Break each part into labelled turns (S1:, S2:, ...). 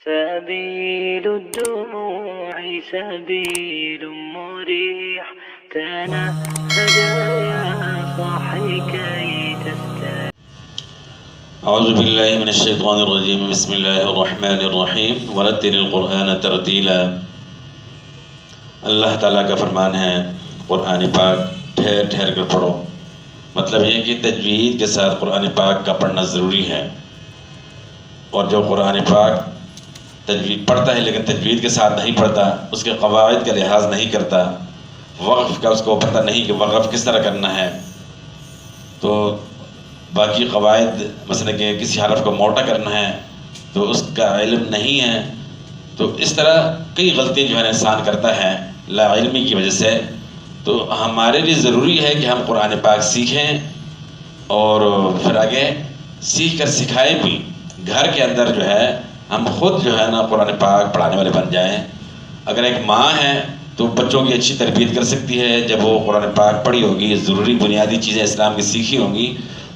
S1: سبيل الدموع سبيل مريح تنهد يا صاحي كي تستريح.
S2: اعوذ باللہ من الشیطان الرجیم بسم اللہ الرحمن الرحیم ورتل القرآن ترتیلا۔ اللہ تعالیٰ کا فرمان ہے قرآن پاک ٹھہر ٹھہر کر پڑھو، مطلب یہ کہ تجوید کے ساتھ قرآن پاک کا پڑھنا ضروری ہے، اور جو قرآن پاک تجوید پڑھتا ہے لیکن تجوید کے ساتھ نہیں پڑھتا، اس کے قواعد کا لحاظ نہیں کرتا، وقف کا اس کو پتہ نہیں کہ وقف کس طرح کرنا ہے، تو باقی قواعد مثلا کہ کسی حرف کو موٹا کرنا ہے تو اس کا علم نہیں ہے، تو اس طرح کئی غلطیاں جو ہے انسان کرتا ہے لا علمی کی وجہ سے۔ تو ہمارے لیے ضروری ہے کہ ہم قرآن پاک سیکھیں اور پھر آگے سیکھ کر سکھائیں بھی، گھر کے اندر جو ہے ہم خود جو ہے نا قرآن پاک پڑھانے والے بن جائیں۔ اگر ایک ماں ہے تو بچوں کی اچھی تربیت کر سکتی ہے، جب وہ قرآن پاک پڑھی ہوگی، ضروری بنیادی چیزیں اسلام کی سیکھی ہوں گی،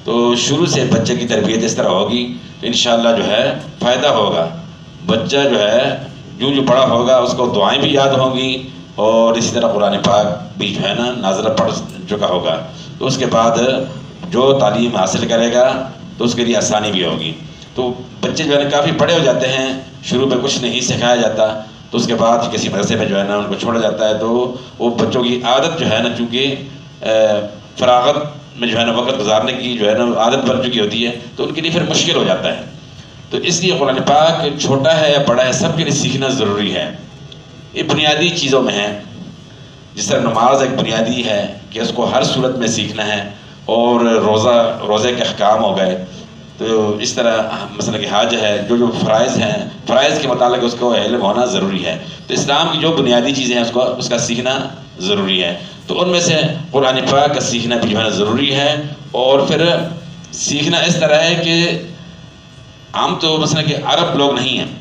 S2: تو شروع سے بچے کی تربیت اس طرح ہوگی تو انشاءاللہ جو ہے فائدہ ہوگا۔ بچہ جو ہے جو بڑا ہوگا اس کو دعائیں بھی یاد ہوں گی، اور اسی طرح قرآن پاک بھی جو ہے نا نازلہ پڑھ چکا ہوگا، تو اس کے بعد جو تعلیم حاصل کرے گا تو اس کے لیے آسانی بھی ہوگی۔ تو بچے جو ہے نا کافی بڑے ہو جاتے ہیں، شروع میں کچھ نہیں سکھایا جاتا، تو اس کے بعد کسی مدرسے میں جو ہے نا ان کو چھوڑا جاتا ہے، تو وہ بچوں کی عادت جو ہے نا چونکہ فراغت میں جو ہے نا وقت گزارنے کی جو ہے نا عادت بن چکی ہوتی ہے، تو ان کے لیے پھر مشکل ہو جاتا ہے۔ تو اس لیے قرآن پاک چھوٹا ہے یا بڑا ہے سب کے لیے سیکھنا ضروری ہے۔ یہ بنیادی چیزوں میں ہے، جس طرح نماز ایک بنیادی ہے کہ اس کو ہر صورت میں سیکھنا ہے، اور روزے کے احکام ہو گئے، تو اس طرح مثلا کہ حج ہے، جو فرائض ہیں، فرائض کے متعلق اس کو علم ہونا ضروری ہے۔ تو اسلام کی جو بنیادی چیزیں ہیں اس کا سیکھنا ضروری ہے، تو ان میں سے قرآن پاک کا سیکھنا بھی جو ہے نا ضروری ہے۔ اور پھر سیکھنا اس طرح ہے کہ ہم تو مثلا کہ عرب لوگ نہیں ہیں،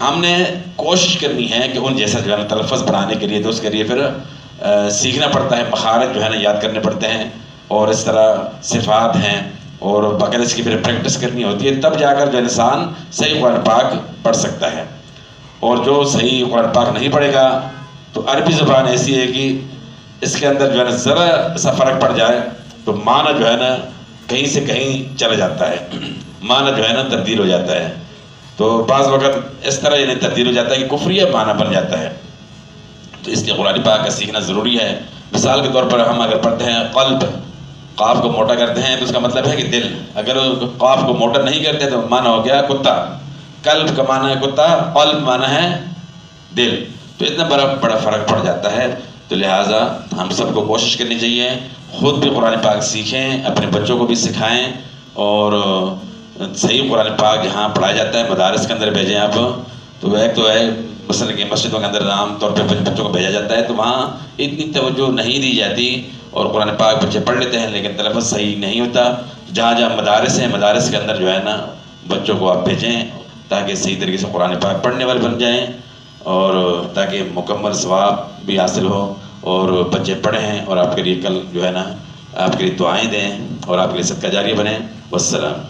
S2: ہم نے کوشش کرنی ہے کہ ان جیسا جو ہے نا تلفظ بنانے کے لیے، تو اس کے لیے پھر سیکھنا پڑتا ہے، مخارج جو ہے نا یاد کرنے پڑتے ہیں، اور اس طرح صفات ہیں، اور باقاعدہ اس کی پھر پریکٹس کرنی ہوتی ہے، تب جا کر جو انسان صحیح قرآن پاک پڑھ سکتا ہے۔ اور جو صحیح قرآن پاک نہیں پڑھے گا تو عربی زبان ایسی ہے کہ اس کے اندر جو ہے نا ذرا سا فرق پڑ جائے تو معنی جو ہے نا کہیں سے کہیں چلا جاتا ہے، معنی جو ہے نا تبدیل ہو جاتا ہے، تو بعض وقت اس طرح یعنی تبدیل ہو جاتا ہے کہ کفریہ معنی بن جاتا ہے۔ تو اس لیے قرآن پاک کا سیکھنا ضروری ہے۔ مثال کے طور پر ہم اگر پڑھتے ہیں قلب، قاف کو موٹا کرتے ہیں تو اس کا مطلب ہے کہ دل، اگر قاف کو موٹا نہیں کرتے تو معنی ہو گیا کتا، قلب کا معنی ہے کتا، قلب معنی ہے دل، تو اتنا بڑا فرق پڑ جاتا ہے۔ تو لہٰذا ہم سب کو کوشش کرنی چاہیے خود بھی قرآن پاک سیکھیں، اپنے بچوں کو بھی سکھائیں، اور صحیح قرآن پاک جہاں پڑھایا جاتا ہے مدارس کے اندر بھیجیں آپ۔ تو ایک تو ہے مثلا کہ مسجدوں کے اندر عام طور پہ بچوں کو بھیجا جاتا ہے، تو وہاں اتنی توجہ نہیں دی جاتی، اور قرآن پاک بچے پڑھ لیتے ہیں لیکن تلفظ صحیح نہیں ہوتا۔ جہاں جہاں مدارس ہیں، مدارس کے اندر جو ہے نا بچوں کو آپ بھیجیں تاکہ صحیح طریقے سے قرآن پاک پڑھنے والے بن جائیں، اور تاکہ مکمل ثواب بھی حاصل ہو، اور بچے پڑھیں اور آپ کے لیے کل جو ہے نا آپ کے لیے دعائیں دیں، اور آپ کے لیے صدقہ جاریہ بنیں۔ والسلام۔